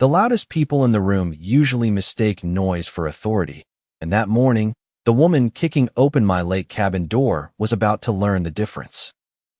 The loudest people in the room usually mistake noise for authority, and that morning, the woman kicking open my lake cabin door was about to learn the difference.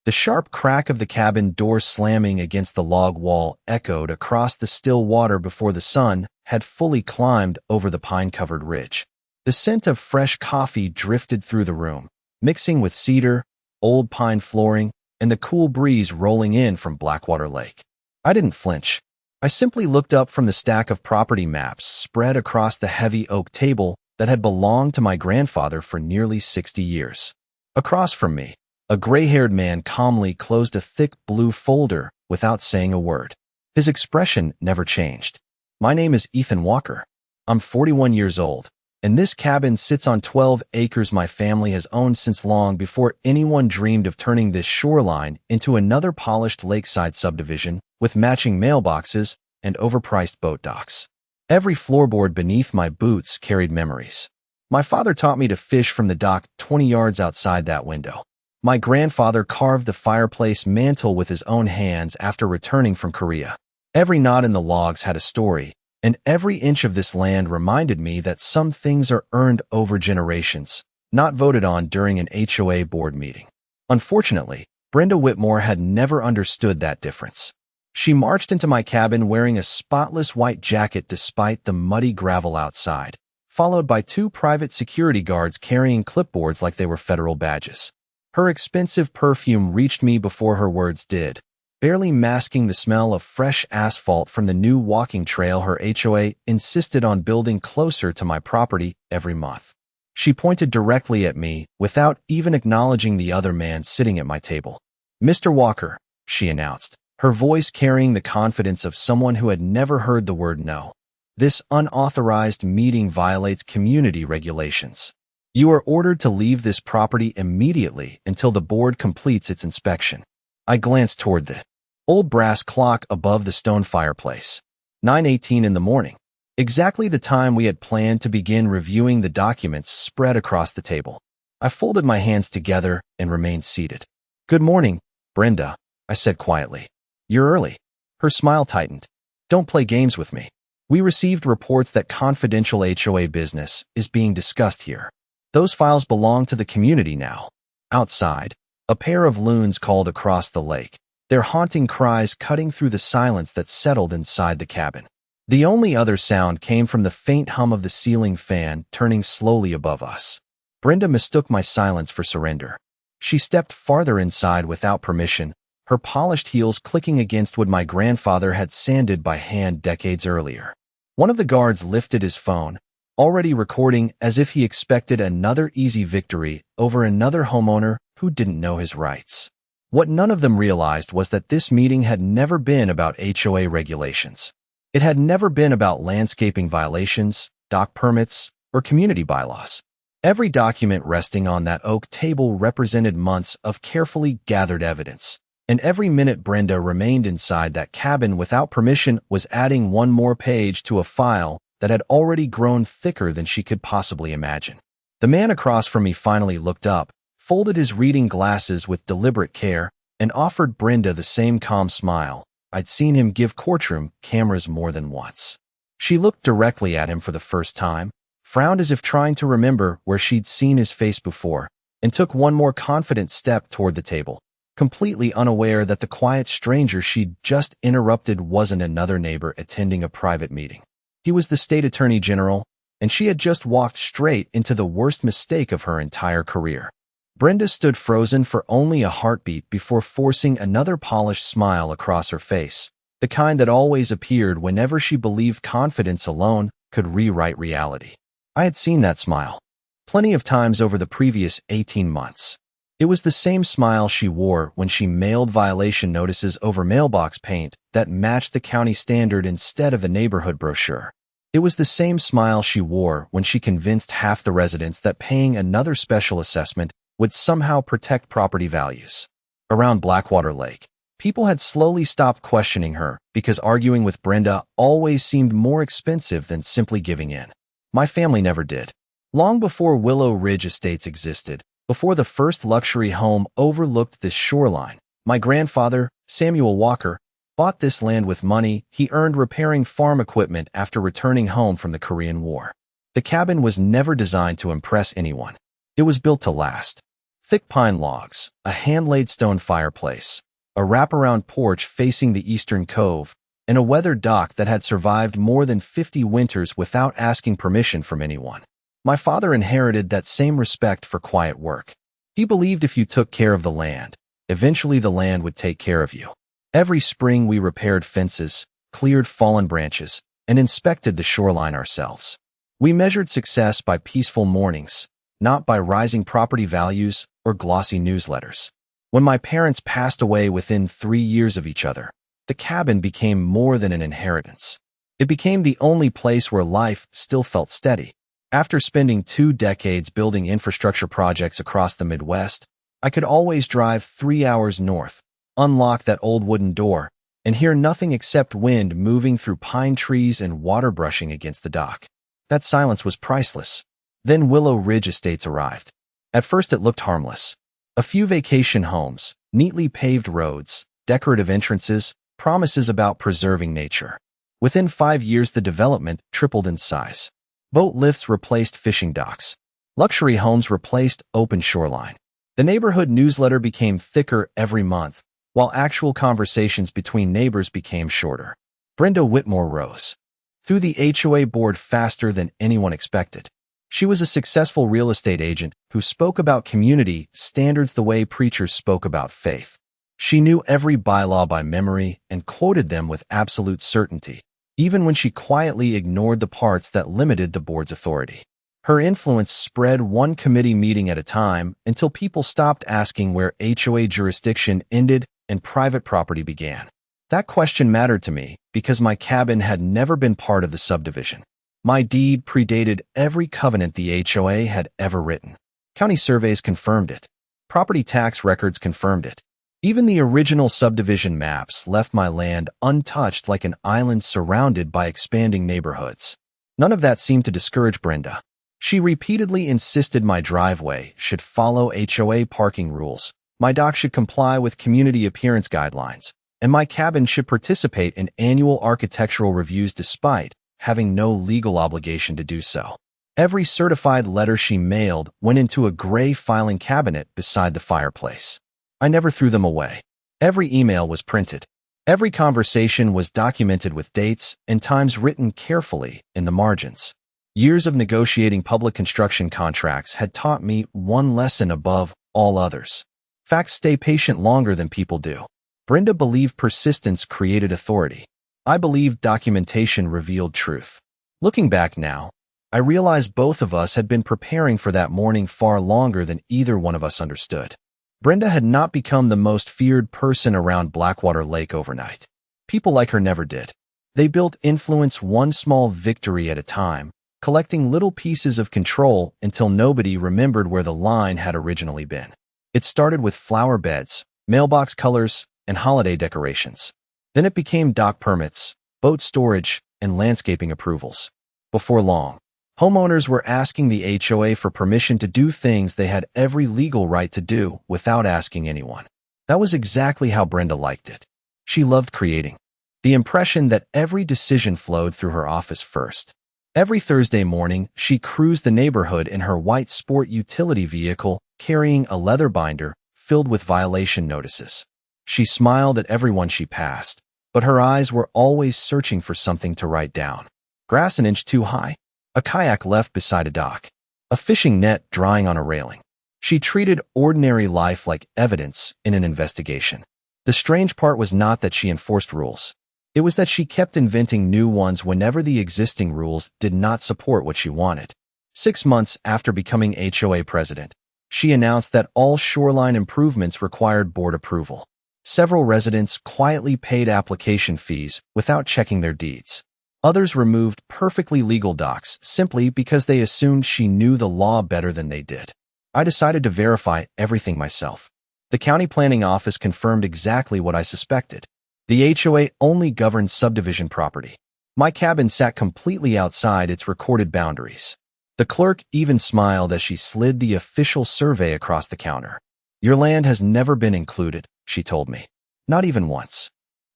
The sharp crack of the cabin door slamming against the log wall echoed across the still water before the sun had fully climbed over the pine-covered ridge. The scent of fresh coffee drifted through the room, mixing with cedar, old pine flooring, and the cool breeze rolling in from Blackwater Lake. I didn't flinch. I simply looked up from the stack of property maps spread across the heavy oak table that had belonged to my grandfather for nearly 60 years. Across from me, a gray-haired man calmly closed a thick blue folder without saying a word. His expression never changed. My name is Ethan Walker. I'm 41 years old, and this cabin sits on 12 acres my family has owned since long before anyone dreamed of turning this shoreline into another polished lakeside subdivision with matching mailboxes and overpriced boat docks. Every floorboard beneath my boots carried memories. My father taught me to fish from the dock 20 yards outside that window. My grandfather carved the fireplace mantel with his own hands after returning from Korea. Every knot in the logs had a story, and every inch of this land reminded me that some things are earned over generations, not voted on during an HOA board meeting. Unfortunately, Brenda Whitmore had never understood that difference. She marched into my cabin wearing a spotless white jacket despite the muddy gravel outside, followed by 2 private security guards carrying clipboards like they were federal badges. Her expensive perfume reached me before her words did, barely masking the smell of fresh asphalt from the new walking trail her HOA insisted on building closer to my property every month. She pointed directly at me without even acknowledging the other man sitting at my table. "Mr. Walker," she announced, her voice carrying the confidence of someone who had never heard the word no. "This unauthorized meeting violates community regulations. You are ordered to leave this property immediately until the board completes its inspection." I glanced toward the old brass clock above the stone fireplace. 9:18 in the morning. Exactly the time we had planned to begin reviewing the documents spread across the table. I folded my hands together and remained seated. "Good morning, Brenda," I said quietly. "You're early." Her smile tightened. "Don't play games with me. We received reports that confidential HOA business is being discussed here. Those files belong to the community now." Outside, a pair of loons called across the lake, their haunting cries cutting through the silence that settled inside the cabin. The only other sound came from the faint hum of the ceiling fan turning slowly above us. Brenda mistook my silence for surrender. She stepped farther inside without permission, her polished heels clicking against wood my grandfather had sanded by hand decades earlier. One of the guards lifted his phone, already recording as if he expected another easy victory over another homeowner who didn't know his rights. What none of them realized was that this meeting had never been about HOA regulations. It had never been about landscaping violations, dock permits, or community bylaws. Every document resting on that oak table represented months of carefully gathered evidence, and every minute Brenda remained inside that cabin without permission was adding one more page to a file that had already grown thicker than she could possibly imagine. The man across from me finally looked up, folded his reading glasses with deliberate care, and offered Brenda the same calm smile I'd seen him give courtroom cameras more than once. She looked directly at him for the first time, frowned as if trying to remember where she'd seen his face before, and took one more confident step toward the table, completely unaware that the quiet stranger she'd just interrupted wasn't another neighbor attending a private meeting. He was the state attorney general, and she had just walked straight into the worst mistake of her entire career. Brenda stood frozen for only a heartbeat before forcing another polished smile across her face, the kind that always appeared whenever she believed confidence alone could rewrite reality. I had seen that smile plenty of times over the previous 18 months. It was the same smile she wore when she mailed violation notices over mailbox paint that matched the county standard instead of a neighborhood brochure. It was the same smile she wore when she convinced half the residents that paying another special assessment would somehow protect property values. Around Blackwater Lake, people had slowly stopped questioning her because arguing with Brenda always seemed more expensive than simply giving in. My family never did. Long before Willow Ridge Estates existed, before the first luxury home overlooked this shoreline, my grandfather, Samuel Walker, bought this land with money he earned repairing farm equipment after returning home from the Korean War. The cabin was never designed to impress anyone. It was built to last. Thick pine logs, a hand-laid stone fireplace, a wraparound porch facing the eastern cove, and a weathered dock that had survived more than 50 winters without asking permission from anyone. My father inherited that same respect for quiet work. He believed if you took care of the land, eventually the land would take care of you. Every spring we repaired fences, cleared fallen branches, and inspected the shoreline ourselves. We measured success by peaceful mornings, not by rising property values or glossy newsletters. When my parents passed away within 3 years of each other, the cabin became more than an inheritance. It became the only place where life still felt steady. After spending 2 decades building infrastructure projects across the Midwest, I could always drive 3 hours north, unlock that old wooden door, and hear nothing except wind moving through pine trees and water brushing against the dock. That silence was priceless. Then Willow Ridge Estates arrived. At first it looked harmless. A few vacation homes, neatly paved roads, decorative entrances, promises about preserving nature. Within 5 years the development tripled in size. Boat lifts replaced fishing docks. Luxury homes replaced open shoreline. The neighborhood newsletter became thicker every month, while actual conversations between neighbors became shorter. Brenda Whitmore rose through the HOA board faster than anyone expected. She was a successful real estate agent who spoke about community standards the way preachers spoke about faith. She knew every bylaw by memory and quoted them with absolute certainty, even when she quietly ignored the parts that limited the board's authority. Her influence spread one committee meeting at a time until people stopped asking where HOA jurisdiction ended and private property began. That question mattered to me because my cabin had never been part of the subdivision. My deed predated every covenant the HOA had ever written. County surveys confirmed it. Property tax records confirmed it. Even the original subdivision maps left my land untouched like an island surrounded by expanding neighborhoods. None of that seemed to discourage Brenda. She repeatedly insisted my driveway should follow HOA parking rules, my dock should comply with community appearance guidelines, and my cabin should participate in annual architectural reviews despite having no legal obligation to do so. Every certified letter she mailed went into a gray filing cabinet beside the fireplace. I never threw them away. Every email was printed. Every conversation was documented with dates and times written carefully in the margins. Years of negotiating public construction contracts had taught me one lesson above all others. Facts stay patient longer than people do. Brenda believed persistence created authority. I believed documentation revealed truth. Looking back now, I realize both of us had been preparing for that morning far longer than either one of us understood. Brenda had not become the most feared person around Blackwater Lake overnight. People like her never did. They built influence one small victory at a time, collecting little pieces of control until nobody remembered where the line had originally been. It started with flower beds, mailbox colors, and holiday decorations. Then it became dock permits, boat storage, and landscaping approvals. Before long, homeowners were asking the HOA for permission to do things they had every legal right to do without asking anyone. That was exactly how Brenda liked it. She loved creating the impression that every decision flowed through her office first. Every Thursday morning, she cruised the neighborhood in her white sport utility vehicle, carrying a leather binder filled with violation notices. She smiled at everyone she passed, but her eyes were always searching for something to write down. Grass an inch too high, a kayak left beside a dock, a fishing net drying on a railing. She treated ordinary life like evidence in an investigation. The strange part was not that she enforced rules. It was that she kept inventing new ones whenever the existing rules did not support what she wanted. 6 months after becoming HOA president, she announced that all shoreline improvements required board approval. Several residents quietly paid application fees without checking their deeds. Others removed perfectly legal docks simply because they assumed she knew the law better than they did. I decided to verify everything myself. The county planning office confirmed exactly what I suspected. The HOA only governed subdivision property. My cabin sat completely outside its recorded boundaries. The clerk even smiled as she slid the official survey across the counter. "Your land has never been included," she told me. "Not even once."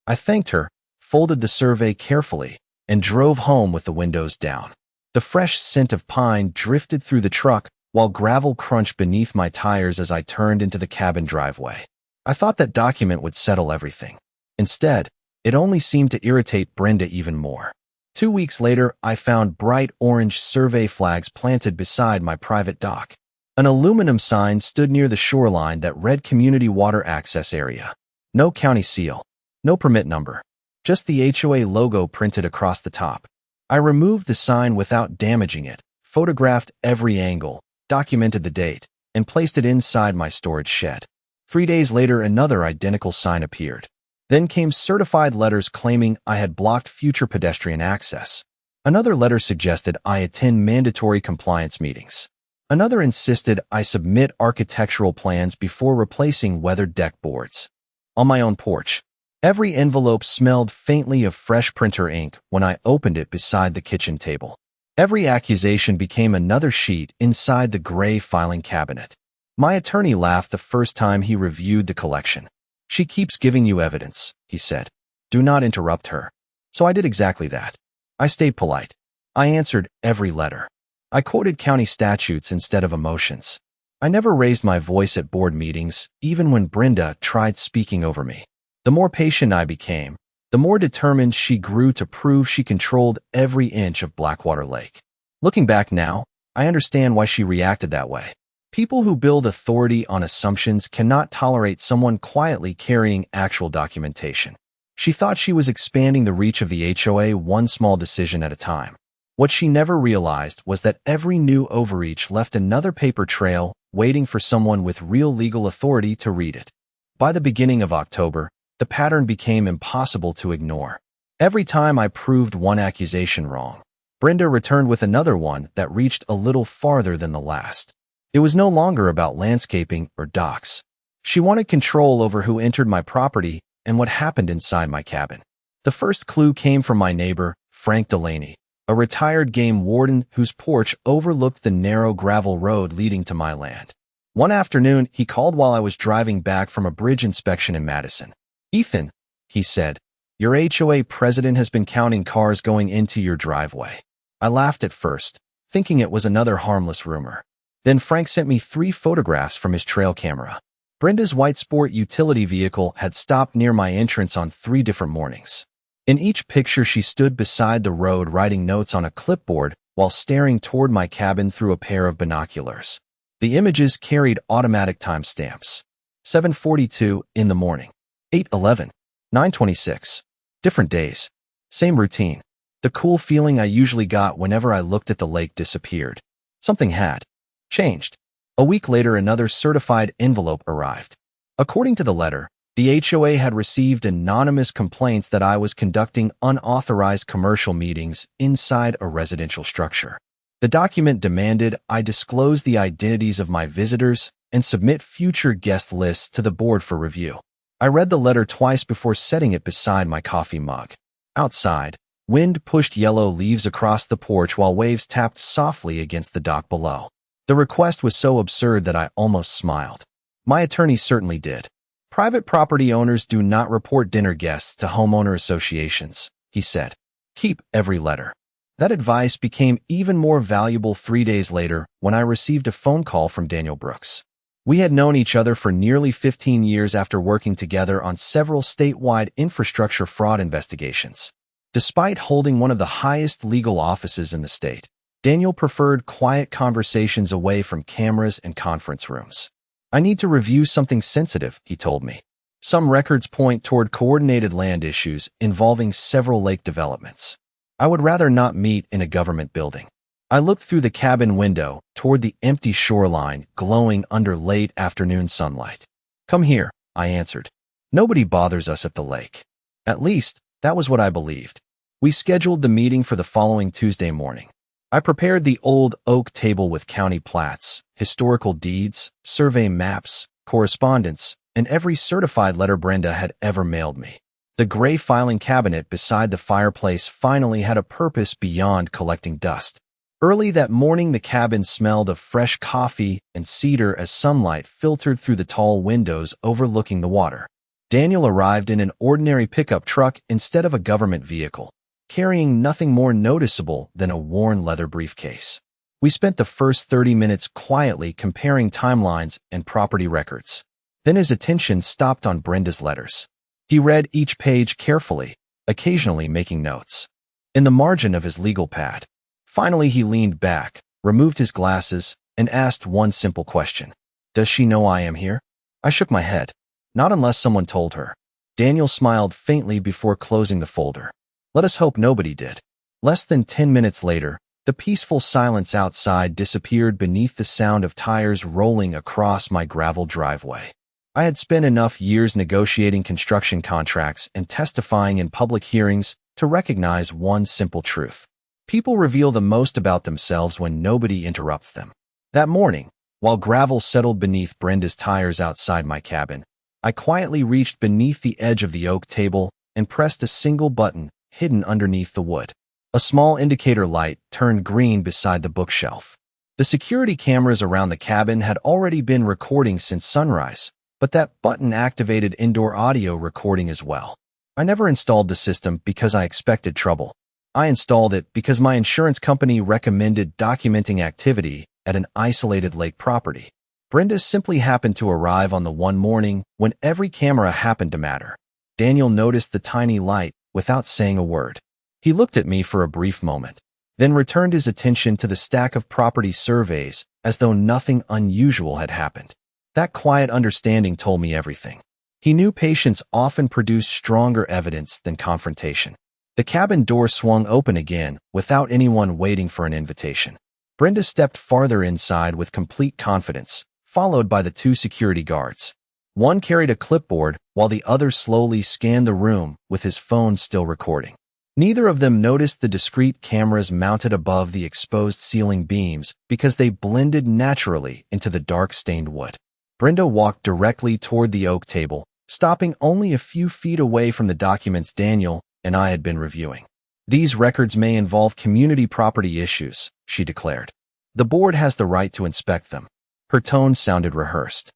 I thanked her, folded the survey carefully, and drove home with the windows down. The fresh scent of pine drifted through the truck while gravel crunched beneath my tires as I turned into the cabin driveway. I thought that document would settle everything. Instead, it only seemed to irritate Brenda even more. 2 weeks later, I found bright orange survey flags planted beside my private dock. An aluminum sign stood near the shoreline that read Community Water Access Area. No county seal, no permit number, just the HOA logo printed across the top. I removed the sign without damaging it, photographed every angle, documented the date, and placed it inside my storage shed. 3 days later, another identical sign appeared. Then came certified letters claiming I had blocked future pedestrian access. Another letter suggested I attend mandatory compliance meetings. Another insisted I submit architectural plans before replacing weathered deck boards. On my own porch, every envelope smelled faintly of fresh printer ink when I opened it beside the kitchen table. Every accusation became another sheet inside the gray filing cabinet. My attorney laughed the first time he reviewed the collection. "She keeps giving you evidence," he said. "Do not interrupt her." So I did exactly that. I stayed polite. I answered every letter. I quoted county statutes instead of emotions. I never raised my voice at board meetings, even when Brenda tried speaking over me. The more patient I became, the more determined she grew to prove she controlled every inch of Blackwater Lake. Looking back now, I understand why she reacted that way. People who build authority on assumptions cannot tolerate someone quietly carrying actual documentation. She thought she was expanding the reach of the HOA one small decision at a time. What she never realized was that every new overreach left another paper trail waiting for someone with real legal authority to read it. By the beginning of October, the pattern became impossible to ignore. Every time I proved one accusation wrong, Brenda returned with another one that reached a little farther than the last. It was no longer about landscaping or docks. She wanted control over who entered my property and what happened inside my cabin. The first clue came from my neighbor, Frank Delaney, a retired game warden whose porch overlooked the narrow gravel road leading to my land. One afternoon, he called while I was driving back from a bridge inspection in Madison. "Ethan," he said, "your HOA president has been counting cars going into your driveway." I laughed at first, thinking it was another harmless rumor. Then Frank sent me 3 photographs from his trail camera. Brenda's white sport utility vehicle had stopped near my entrance on 3 different mornings. In each picture, she stood beside the road writing notes on a clipboard while staring toward my cabin through a pair of binoculars. The images carried automatic timestamps. 7:42 in the morning, 8:11, 9:26. Different days. Same routine. The cool feeling I usually got whenever I looked at the lake disappeared. Something had changed. A week later, another certified envelope arrived. According to the letter, the HOA had received anonymous complaints that I was conducting unauthorized commercial meetings inside a residential structure. The document demanded I disclose the identities of my visitors and submit future guest lists to the board for review. I read the letter twice before setting it beside my coffee mug. Outside, wind pushed yellow leaves across the porch while waves tapped softly against the dock below. The request was so absurd that I almost smiled. My attorney certainly did. "Private property owners do not report dinner guests to homeowner associations," he said. "Keep every letter." That advice became even more valuable 3 days later when I received a phone call from Daniel Brooks. We had known each other for nearly 15 years after working together on several statewide infrastructure fraud investigations. Despite holding one of the highest legal offices in the state, Daniel preferred quiet conversations away from cameras and conference rooms. "I need to review something sensitive," he told me. "Some records point toward coordinated land issues involving several lake developments. I would rather not meet in a government building." I looked through the cabin window toward the empty shoreline glowing under late afternoon sunlight. "Come here," I answered. "Nobody bothers us at the lake." At least, that was what I believed. We scheduled the meeting for the following Tuesday morning. I prepared the old oak table with county plats, historical deeds, survey maps, correspondence, and every certified letter Brenda had ever mailed me. The gray filing cabinet beside the fireplace finally had a purpose beyond collecting dust. Early that morning, the cabin smelled of fresh coffee and cedar as sunlight filtered through the tall windows overlooking the water. Daniel arrived in an ordinary pickup truck instead of a government vehicle, carrying nothing more noticeable than a worn leather briefcase. We spent the first 30 minutes quietly comparing timelines and property records. Then his attention stopped on Brenda's letters. He read each page carefully, occasionally making notes in the margin of his legal pad. Finally, he leaned back, removed his glasses, and asked one simple question. Does she know I am here? I shook my head. Not unless someone told her. Daniel smiled faintly before closing the folder. Let us hope nobody did. Less than 10 minutes later, the peaceful silence outside disappeared beneath the sound of tires rolling across my gravel driveway. I had spent enough years negotiating construction contracts and testifying in public hearings to recognize one simple truth. People reveal the most about themselves when nobody interrupts them. That morning, while gravel settled beneath Brenda's tires outside my cabin, I quietly reached beneath the edge of the oak table and pressed a single button hidden underneath the wood. A small indicator light turned green beside the bookshelf. The security cameras around the cabin had already been recording since sunrise, but that button activated indoor audio recording as well. I never installed the system because I expected trouble. I installed it because my insurance company recommended documenting activity at an isolated lake property. Brenda simply happened to arrive on the one morning when every camera happened to matter. Daniel noticed the tiny light without saying a word. He looked at me for a brief moment, then returned his attention to the stack of property surveys as though nothing unusual had happened. That quiet understanding told me everything. He knew patience often produced stronger evidence than confrontation. The cabin door swung open again without anyone waiting for an invitation. Brenda stepped farther inside with complete confidence, followed by the two security guards. One carried a clipboard while the other slowly scanned the room with his phone still recording. Neither of them noticed the discreet cameras mounted above the exposed ceiling beams because they blended naturally into the dark stained wood. Brenda walked directly toward the oak table, stopping only a few feet away from the documents Daniel and I had been reviewing. These records may involve community property issues, she declared. The board has the right to inspect them. Her tone sounded rehearsed,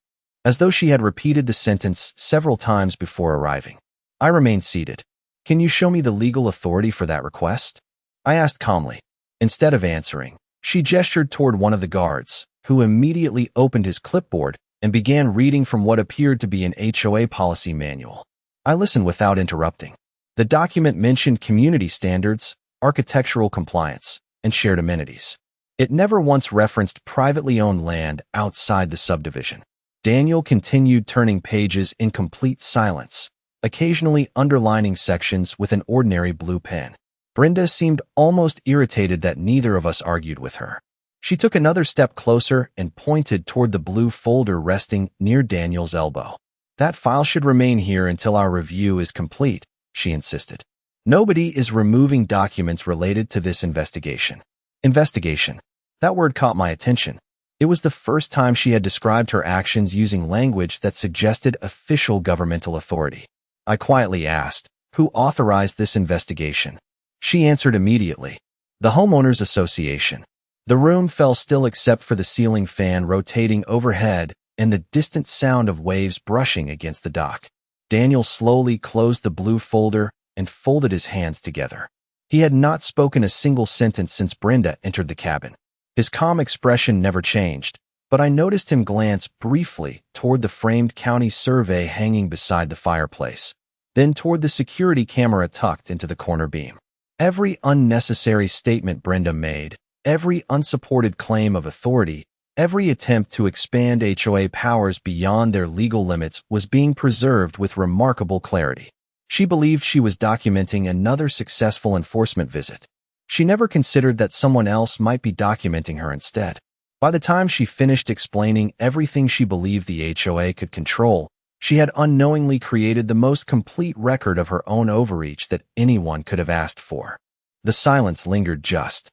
as though she had repeated the sentence several times before arriving. I remained seated. Can you show me the legal authority for that request? I asked calmly. Instead of answering, she gestured toward one of the guards, who immediately opened his clipboard and began reading from what appeared to be an HOA policy manual. I listened without interrupting. The document mentioned community standards, architectural compliance, and shared amenities. It never once referenced privately owned land outside the subdivision. Daniel continued turning pages in complete silence, occasionally underlining sections with an ordinary blue pen. Brenda seemed almost irritated that neither of us argued with her. She took another step closer and pointed toward the blue folder resting near Daniel's elbow. That file should remain here until our review is complete, she insisted. Nobody is removing documents related to this investigation. Investigation. That word caught my attention. It was the first time she had described her actions using language that suggested official governmental authority. I quietly asked, who authorized this investigation? She answered immediately. The Homeowners Association. The room fell still except for the ceiling fan rotating overhead and the distant sound of waves brushing against the dock. Daniel slowly closed the blue folder and folded his hands together. He had not spoken a single sentence since Brenda entered the cabin. His calm expression never changed, but I noticed him glance briefly toward the framed county survey hanging beside the fireplace, then toward the security camera tucked into the corner beam. Every unnecessary statement Brenda made, every unsupported claim of authority, every attempt to expand HOA powers beyond their legal limits was being preserved with remarkable clarity. She believed she was documenting another successful enforcement visit. She never considered that someone else might be documenting her instead. By the time she finished explaining everything she believed the HOA could control, she had unknowingly created the most complete record of her own overreach that anyone could have asked for. The silence lingered just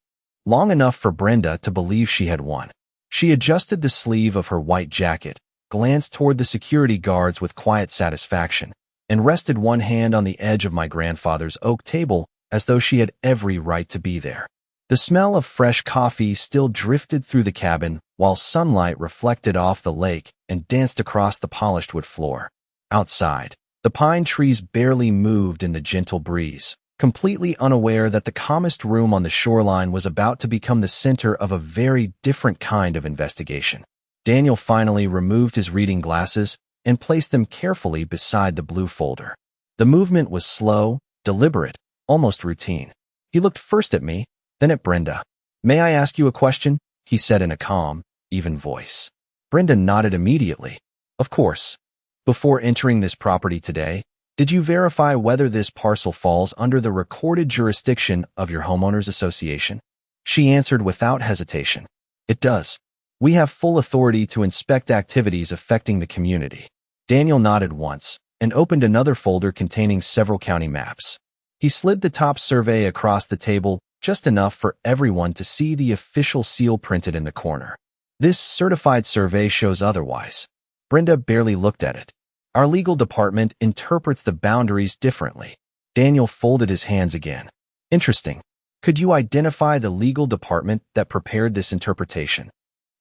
long enough for Brenda to believe she had won. She adjusted the sleeve of her white jacket, glanced toward the security guards with quiet satisfaction, and rested one hand on the edge of my grandfather's oak table as though she had every right to be there. The smell of fresh coffee still drifted through the cabin while sunlight reflected off the lake and danced across the polished wood floor. Outside, the The pine trees barely moved in the gentle breeze, completely unaware that the calmest room on the shoreline was about to become the center of a very different kind of investigation. Daniel finally removed his reading glasses and placed them carefully beside the blue folder. The movement was slow, deliberate, almost routine. He looked first at me, then at Brenda. "May I ask you a question?" he said in a calm, even voice. Brenda nodded immediately. "Of course. Before entering this property today, did you verify whether this parcel falls under the recorded jurisdiction of your homeowners association?" She answered without hesitation. "It does. We have full authority to inspect activities affecting the community." Daniel nodded once and opened another folder containing several county maps. He slid the top survey across the table, just enough for everyone to see the official seal printed in the corner. "This certified survey shows otherwise." Brenda barely looked at it. "Our legal department interprets the boundaries differently." Daniel folded his hands again. "Interesting. Could you identify the legal department that prepared this interpretation?"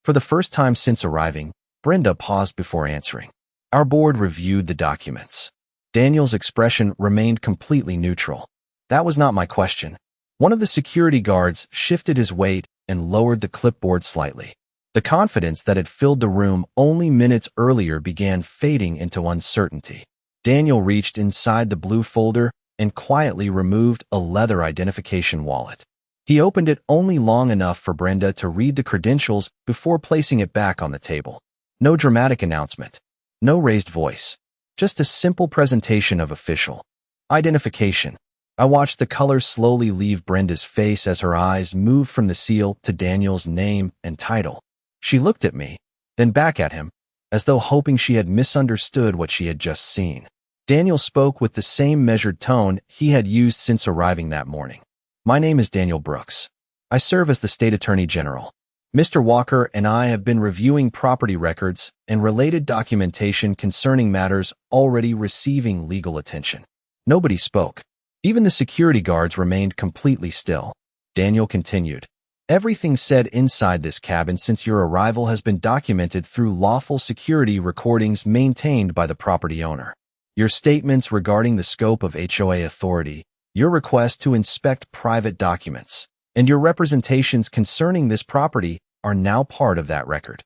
For the first time since arriving, Brenda paused before answering. "Our board reviewed the documents." Daniel's expression remained completely neutral. "That was not my question." One of the security guards shifted his weight and lowered the clipboard slightly. The confidence that had filled the room only minutes earlier began fading into uncertainty. Daniel reached inside the blue folder and quietly removed a leather identification wallet. He opened it only long enough for Brenda to read the credentials before placing it back on the table. No dramatic announcement. No raised voice. Just a simple presentation of official identification. I watched the color slowly leave Brenda's face as her eyes moved from the seal to Daniel's name and title. She looked at me, then back at him, as though hoping she had misunderstood what she had just seen. Daniel spoke with the same measured tone he had used since arriving that morning. "My name is Daniel Brooks. I serve as the State Attorney General. Mr. Walker and I have been reviewing property records and related documentation concerning matters already receiving legal attention." Nobody spoke. Even the security guards remained completely still. Daniel continued. "Everything said inside this cabin since your arrival has been documented through lawful security recordings maintained by the property owner. Your statements regarding the scope of HOA authority, your request to inspect private documents, and your representations concerning this property are now part of that record."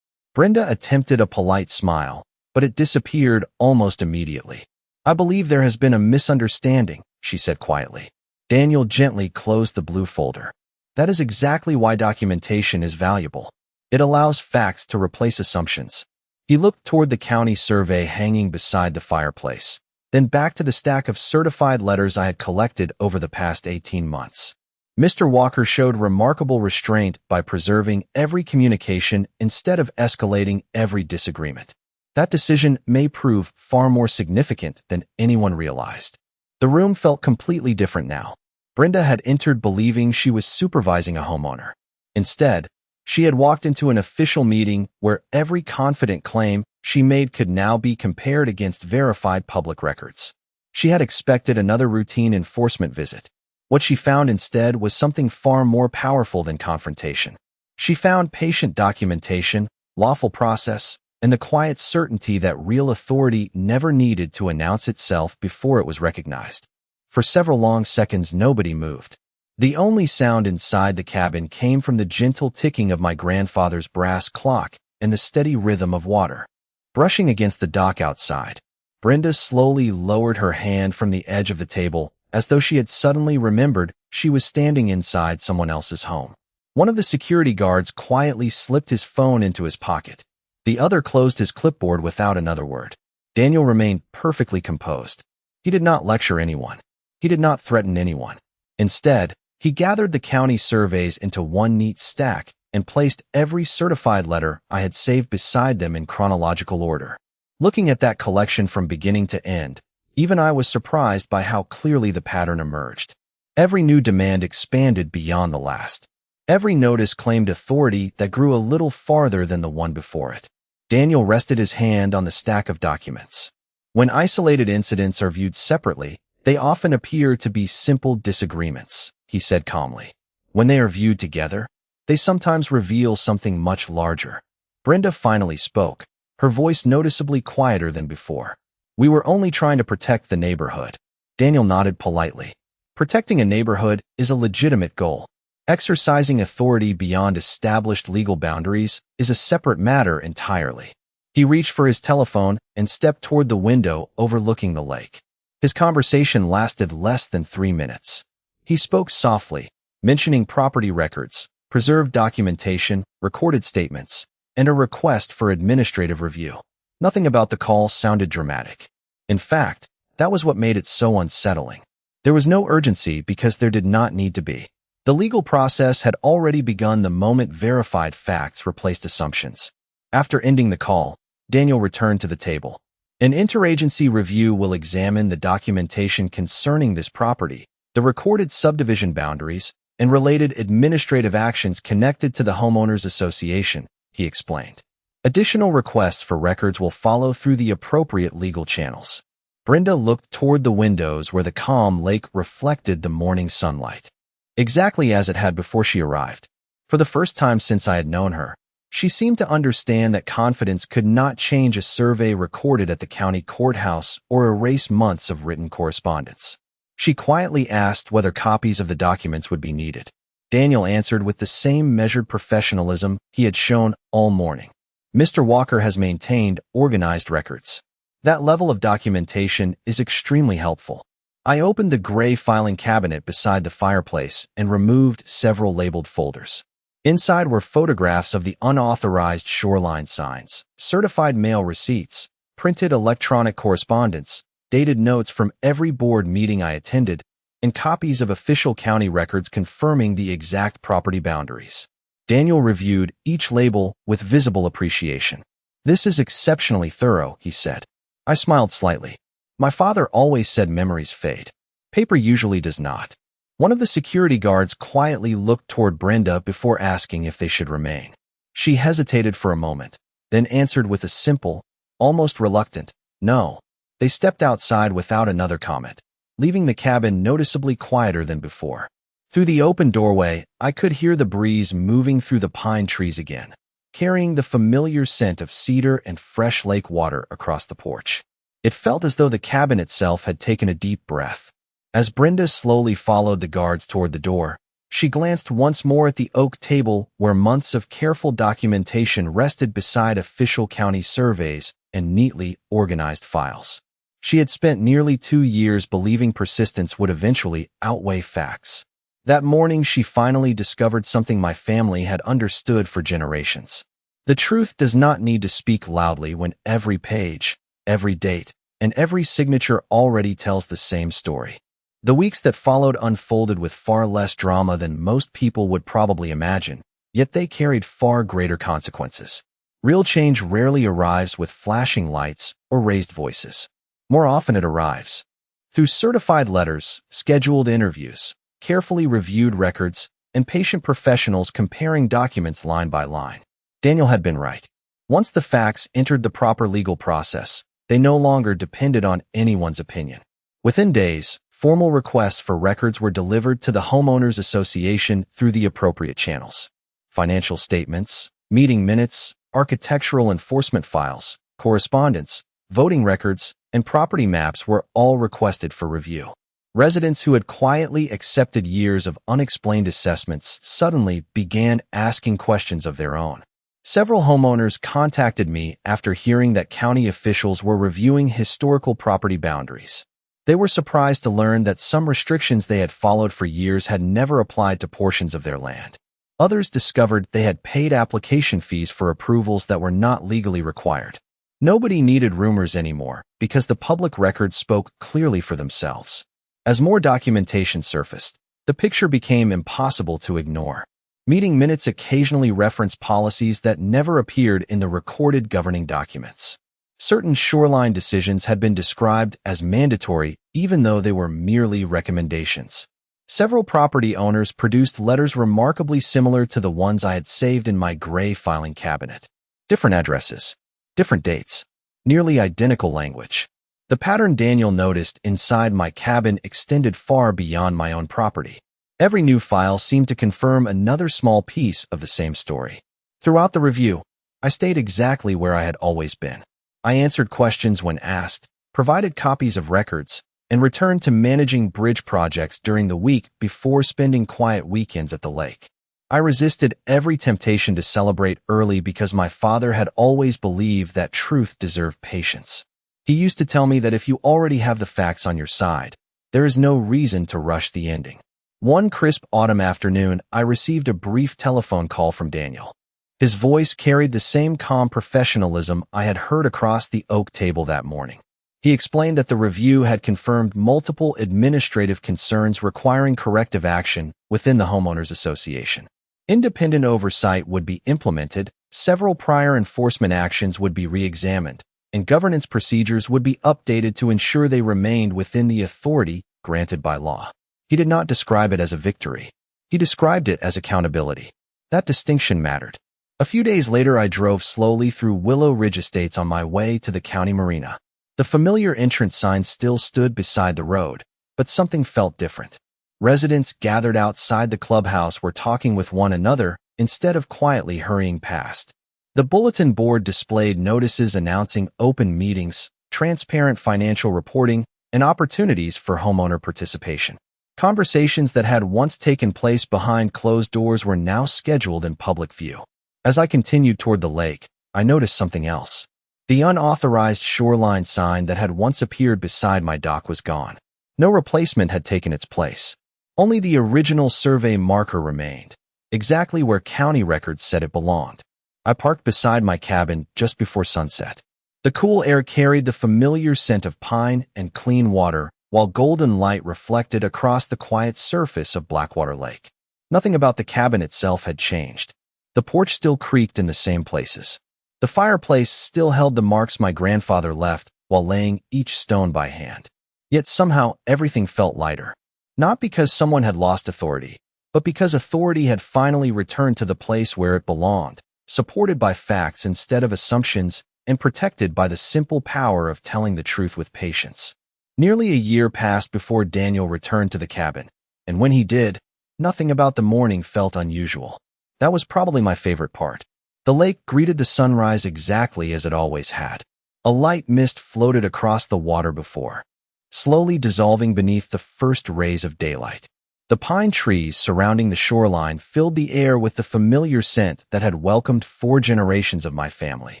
Brenda attempted a polite smile, but it disappeared almost immediately. "I believe there has been a misunderstanding," she said quietly. Daniel gently closed the blue folder. "That is exactly why documentation is valuable. It allows facts to replace assumptions." He looked toward the county survey hanging beside the fireplace, then back to the stack of certified letters I had collected over the past 18 months. Mr. Walker showed remarkable restraint by preserving every communication instead of escalating every disagreement. That decision may prove far more significant than anyone realized. The room felt completely different now. Brenda had entered believing she was supervising a homeowner. Instead, she had walked into an official meeting where every confident claim she made could now be compared against verified public records. She had expected another routine enforcement visit. What she found instead was something far more powerful than confrontation. She found patient documentation, lawful process, and the quiet certainty that real authority never needed to announce itself before it was recognized. For several long seconds, nobody moved. The only sound inside the cabin came from the gentle ticking of my grandfather's brass clock and the steady rhythm of water brushing against the dock outside. Brenda slowly lowered her hand from the edge of the table, as though she had suddenly remembered she was standing inside someone else's home. One of the security guards quietly slipped his phone into his pocket. The other closed his clipboard without another word. Daniel remained perfectly composed. He did not lecture anyone. He did not threaten anyone. Instead, he gathered the county surveys into one neat stack and placed every certified letter I had saved beside them in chronological order. Looking at that collection from beginning to end, even I was surprised by how clearly the pattern emerged. Every new demand expanded beyond the last. Every notice claimed authority that grew a little farther than the one before it. Daniel rested his hand on the stack of documents. When isolated incidents are viewed separately, they often appear to be simple disagreements, he said calmly. When they are viewed together, they sometimes reveal something much larger. Brenda finally spoke, her voice noticeably quieter than before. We were only trying to protect the neighborhood. Daniel nodded politely. Protecting a neighborhood is a legitimate goal. Exercising authority beyond established legal boundaries is a separate matter entirely. He reached for his telephone and stepped toward the window overlooking the lake. His conversation lasted less than 3 minutes. He spoke softly, mentioning property records, preserved documentation, recorded statements, and a request for administrative review. Nothing about the call sounded dramatic. In fact, that was what made it so unsettling. There was no urgency because there did not need to be. The legal process had already begun the moment verified facts replaced assumptions. After ending the call, Daniel returned to the table. An interagency review will examine the documentation concerning this property, the recorded subdivision boundaries, and related administrative actions connected to the homeowners association, he explained. Additional requests for records will follow through the appropriate legal channels. Brenda looked toward the windows where the calm lake reflected the morning sunlight, exactly as it had before she arrived. For the first time since I had known her, she seemed to understand that confidence could not change a survey recorded at the county courthouse or erase months of written correspondence. She quietly asked whether copies of the documents would be needed. Daniel answered with the same measured professionalism he had shown all morning. Mr. Walker has maintained organized records. That level of documentation is extremely helpful. I opened the gray filing cabinet beside the fireplace and removed several labeled folders. Inside were photographs of the unauthorized shoreline signs, certified mail receipts, printed electronic correspondence, dated notes from every board meeting I attended, and copies of official county records confirming the exact property boundaries. Daniel reviewed each label with visible appreciation. "This is exceptionally thorough," he said. I smiled slightly. My father always said memories fade. Paper usually does not. One of the security guards quietly looked toward Brenda before asking if they should remain. She hesitated for a moment, then answered with a simple, almost reluctant, "No." They stepped outside without another comment, leaving the cabin noticeably quieter than before. Through the open doorway, I could hear the breeze moving through the pine trees again, carrying the familiar scent of cedar and fresh lake water across the porch. It felt as though the cabin itself had taken a deep breath. As Brenda slowly followed the guards toward the door, she glanced once more at the oak table where months of careful documentation rested beside official county surveys and neatly organized files. She had spent nearly 2 years believing persistence would eventually outweigh facts. That morning, she finally discovered something my family had understood for generations. The truth does not need to speak loudly when every page, every date, and every signature already tells the same story. The weeks that followed unfolded with far less drama than most people would probably imagine, yet they carried far greater consequences. Real change rarely arrives with flashing lights or raised voices. More often it arrives through certified letters, scheduled interviews, carefully reviewed records, and patient professionals comparing documents line by line. Daniel had been right. Once the facts entered the proper legal process, they no longer depended on anyone's opinion. Within days, formal requests for records were delivered to the homeowners association through the appropriate channels. Financial statements, meeting minutes, architectural enforcement files, correspondence, voting records, and property maps were all requested for review. Residents who had quietly accepted years of unexplained assessments suddenly began asking questions of their own. Several homeowners contacted me after hearing that county officials were reviewing historical property boundaries. They were surprised to learn that some restrictions they had followed for years had never applied to portions of their land. Others discovered they had paid application fees for approvals that were not legally required. Nobody needed rumors anymore because the public records spoke clearly for themselves. As more documentation surfaced, the picture became impossible to ignore. Meeting minutes occasionally referenced policies that never appeared in the recorded governing documents. Certain shoreline decisions had been described as mandatory even though they were merely recommendations. Several property owners produced letters remarkably similar to the ones I had saved in my gray filing cabinet. Different addresses, different dates, nearly identical language. The pattern Daniel noticed inside my cabin extended far beyond my own property. Every new file seemed to confirm another small piece of the same story. Throughout the review, I stayed exactly where I had always been. I answered questions when asked, provided copies of records, and returned to managing bridge projects during the week before spending quiet weekends at the lake. I resisted every temptation to celebrate early because my father had always believed that truth deserved patience. He used to tell me that if you already have the facts on your side, there is no reason to rush the ending. One crisp autumn afternoon, I received a brief telephone call from Daniel. His voice carried the same calm professionalism I had heard across the oak table that morning. He explained that the review had confirmed multiple administrative concerns requiring corrective action within the homeowners association. Independent oversight would be implemented, several prior enforcement actions would be re-examined, and governance procedures would be updated to ensure they remained within the authority granted by law. He did not describe it as a victory. He described it as accountability. That distinction mattered. A few days later, I drove slowly through Willow Ridge Estates on my way to the county marina. The familiar entrance sign still stood beside the road, but something felt different. Residents gathered outside the clubhouse were talking with one another instead of quietly hurrying past. The bulletin board displayed notices announcing open meetings, transparent financial reporting, and opportunities for homeowner participation. Conversations that had once taken place behind closed doors were now scheduled in public view. As I continued toward the lake, I noticed something else. The unauthorized shoreline sign that had once appeared beside my dock was gone. No replacement had taken its place. Only the original survey marker remained, exactly where county records said it belonged. I parked beside my cabin just before sunset. The cool air carried the familiar scent of pine and clean water, while golden light reflected across the quiet surface of Blackwater Lake. Nothing about the cabin itself had changed. The porch still creaked in the same places. The fireplace still held the marks my grandfather left while laying each stone by hand. Yet somehow everything felt lighter. Not because someone had lost authority, but because authority had finally returned to the place where it belonged, supported by facts instead of assumptions and protected by the simple power of telling the truth with patience. Nearly a year passed before Daniel returned to the cabin, and when he did, nothing about the morning felt unusual. That was probably my favorite part. The lake greeted the sunrise exactly as it always had. A light mist floated across the water before, slowly dissolving beneath the first rays of daylight. The pine trees surrounding the shoreline filled the air with the familiar scent that had welcomed 4 generations of my family.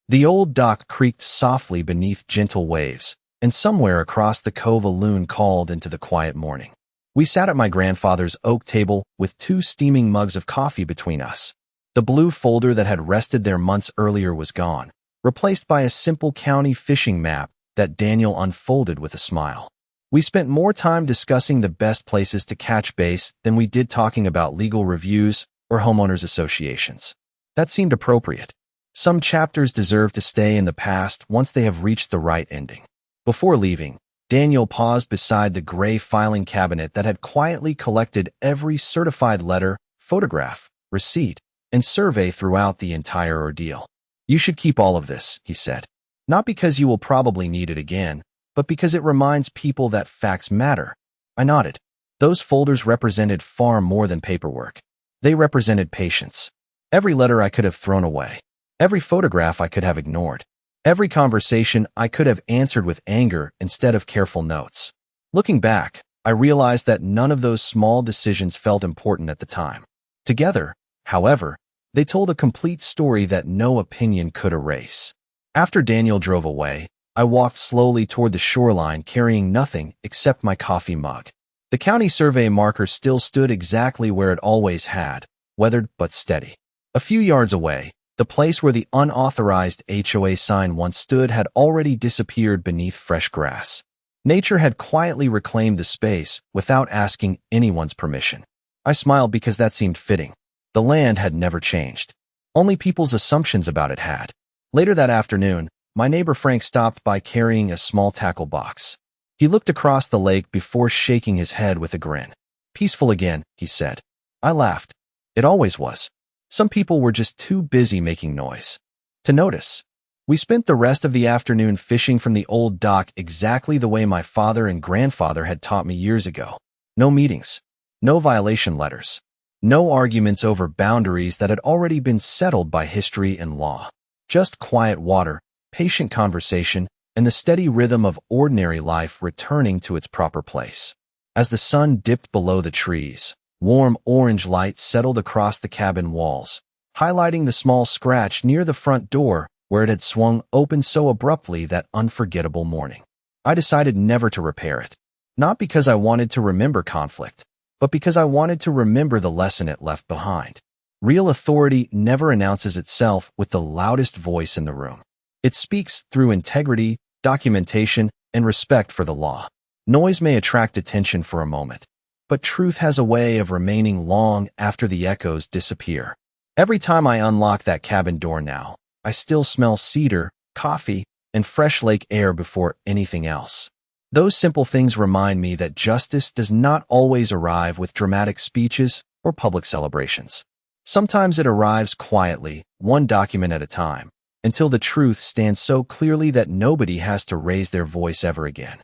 The old dock creaked softly beneath gentle waves, and somewhere across the cove a loon called into the quiet morning. We sat at my grandfather's oak table with 2 steaming mugs of coffee between us. The blue folder that had rested there months earlier was gone, replaced by a simple county fishing map that Daniel unfolded with a smile. We spent more time discussing the best places to catch base than we did talking about legal reviews or homeowners associations. That seemed appropriate. Some chapters deserve to stay in the past once they have reached the right ending. Before leaving, Daniel paused beside the gray filing cabinet that had quietly collected every certified letter, photograph, receipt, and survey throughout the entire ordeal. "You should keep all of this," he said. "Not because you will probably need it again, but because it reminds people that facts matter." I nodded. Those folders represented far more than paperwork. They represented patience. Every letter I could have thrown away. Every photograph I could have ignored. Every conversation I could have answered with anger instead of careful notes. Looking back, I realized that none of those small decisions felt important at the time. Together, however, they told a complete story that no opinion could erase. After Daniel drove away, I walked slowly toward the shoreline carrying nothing except my coffee mug. The county survey marker still stood exactly where it always had, weathered but steady. A few yards away, the place where the unauthorized HOA sign once stood had already disappeared beneath fresh grass. Nature had quietly reclaimed the space without asking anyone's permission. I smiled because that seemed fitting. The land had never changed. Only people's assumptions about it had. Later that afternoon, my neighbor Frank stopped by carrying a small tackle box. He looked across the lake before shaking his head with a grin. "Peaceful again," he said. I laughed. It always was. Some people were just too busy making noise to notice. We spent the rest of the afternoon fishing from the old dock exactly the way my father and grandfather had taught me years ago. No meetings. No violation letters. No arguments over boundaries that had already been settled by history and law. Just quiet water, patient conversation, and the steady rhythm of ordinary life returning to its proper place. As the sun dipped below the trees, warm orange light settled across the cabin walls, highlighting the small scratch near the front door where it had swung open so abruptly that unforgettable morning. I decided never to repair it, not because I wanted to remember conflict, but because I wanted to remember the lesson it left behind. Real authority never announces itself with the loudest voice in the room. It speaks through integrity, documentation, and respect for the law. Noise may attract attention for a moment, but truth has a way of remaining long after the echoes disappear. Every time I unlock that cabin door now, I still smell cedar, coffee, and fresh lake air before anything else. Those simple things remind me that justice does not always arrive with dramatic speeches or public celebrations. Sometimes it arrives quietly, one document at a time, until the truth stands so clearly that nobody has to raise their voice ever again.